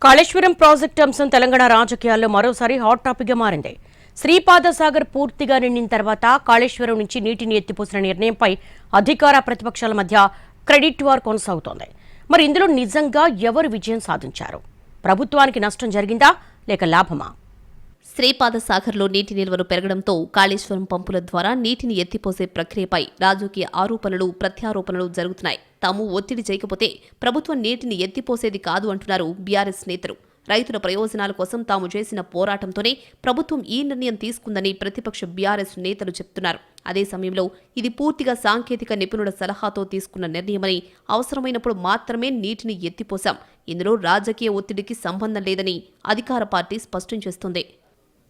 Kaleshwaram project అంశం తెలంగాణ రాజకీయాల్లో మరోసారి హాట్ టాపిక్ గా మారింది. శ్రీపాదసాగర్ పూర్తిగా నిండిన తర్వాత కాళేశ్వరం నుంచి నీటిని ఎత్తిపోసిన నిర్ణయంపై అధికార ప్రతిపక్షాల మధ్య క్రెడిట్ వార్ కొనసాగుతోంది. మరి ఇందులో నిజంగా ఎవరు విజయం సాధించారు? ప్రభుత్వానికి నష్టం జరిగిందా లేక లాభమా? శ్రీపాదసాగర్లో నీటి నిల్వలు పెరగడంతో కాళేశ్వరం పంపుల ద్వారా నీటిని ఎత్తిపోసే ప్రక్రియపై రాజకీయ ఆరోపణలు ప్రత్యారోపణలు జరుగుతున్నాయి. తాము ఒత్తిడి చేయకపోతే ప్రభుత్వం నీటిని ఎత్తిపోసేది కాదు అంటున్నారు బీఆర్ఎస్ నేతలు. రైతుల ప్రయోజనాల కోసం తాము చేసిన పోరాటంతోనే ప్రభుత్వం ఈ నిర్ణయం తీసుకుందని ప్రతిపక్ష బీఆర్ఎస్ నేతలు చెప్తున్నారు. అదే సమయంలో ఇది పూర్తిగా సాంకేతిక నిపుణుల సలహాతో తీసుకున్న నిర్ణయమని, అవసరమైనప్పుడు మాత్రమే నీటిని ఎత్తిపోశాం, ఇందులో రాజకీయ ఒత్తిడికి సంబంధం లేదని అధికార పార్టీ స్పష్టం చేస్తోంది.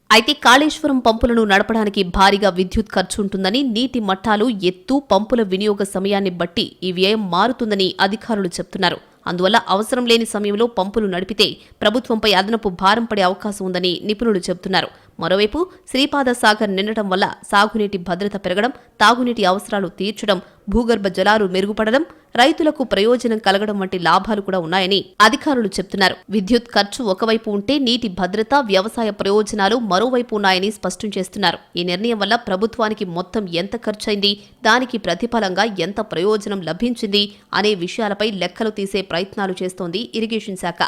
అయితే కాళేశ్వరం పంపులను నడపడానికి భారీగా విద్యుత్ ఖర్చు ఉంటుందని, నీటి మట్టాలు, ఎత్తు, పంపుల వినియోగ సమయాన్ని బట్టి ఈ వ్యయం మారుతుందని అధికారులు చెప్తున్నారు. అందువల్ల అవసరం లేని సమయంలో పంపులు నడిపితే ప్రభుత్వంపై అదనపు భారం పడే అవకాశం ఉందని నిపుణులు చెబుతున్నారు. మరోవైపు శ్రీపాదసాగర్ నిండటం వల్ల సాగునీటి భద్రత పెరగడం, తాగునీటి అవసరాలు తీర్చడం, భూగర్భ జలాలు మెరుగుపడడం, రైతులకు ప్రయోజనం కలగడం వంటి లాభాలు కూడా ఉన్నాయని అధికారులు చెబుతున్నారు. విద్యుత్ ఖర్చు ఒకవైపు ఉంటే నీటి భద్రత, వ్యవసాయ ప్రయోజనాలు మరోవైపు ఉన్నాయని స్పష్టం చేస్తున్నారు. ఈ నిర్ణయం వల్ల ప్రభుత్వానికి మొత్తం ఎంత ఖర్చయింది, దానికి ప్రతిఫలంగా ఎంత ప్రయోజనం లభించింది అనే విషయాలపై లెక్కలు తీసే ప్రయత్నాలు చేస్తోంది ఇరిగేషన్ శాఖ.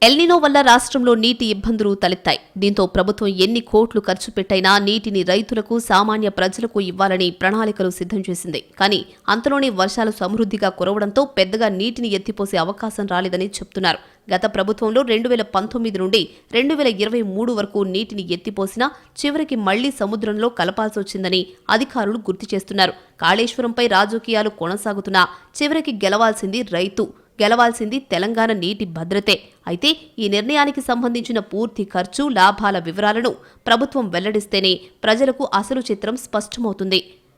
ఎల్నినో వల్ల రాష్ట్రంలో నీటి ఇబ్బందులు తలెత్తాయి. దీంతో ప్రభుత్వం ఎన్ని కోట్లు ఖర్చు పెట్టైనా నీటిని రైతులకు, సామాన్య ప్రజలకు ఇవ్వాలని ప్రణాళికలు సిద్ధం చేసింది. కానీ అంతలోనే వర్షాలు సమృద్ధిగా కురవడంతో పెద్దగా నీటిని ఎత్తిపోసే అవకాశం రాలేదని చెప్తున్నారు. గత ప్రభుత్వంలో 2019 నుండి 2023 వరకు నీటిని ఎత్తిపోసినా చివరికి మళ్లీ సముద్రంలో కలపాల్సొచ్చిందని అధికారులు గుర్తు చేస్తున్నారు. కాళేశ్వరంపై రాజకీయాలు కొనసాగుతున్నా చివరికి గెలవాల్సింది రైతు, గెలవాల్సింది తెలంగాణ నీటి భద్రతే. అయితే ఈ నిర్ణయానికి సంబంధించిన పూర్తి ఖర్చు, లాభాల వివరాలను ప్రభుత్వం వెల్లడిస్తేనే ప్రజలకు అసలు చిత్రం స్పష్టమవుతుంది.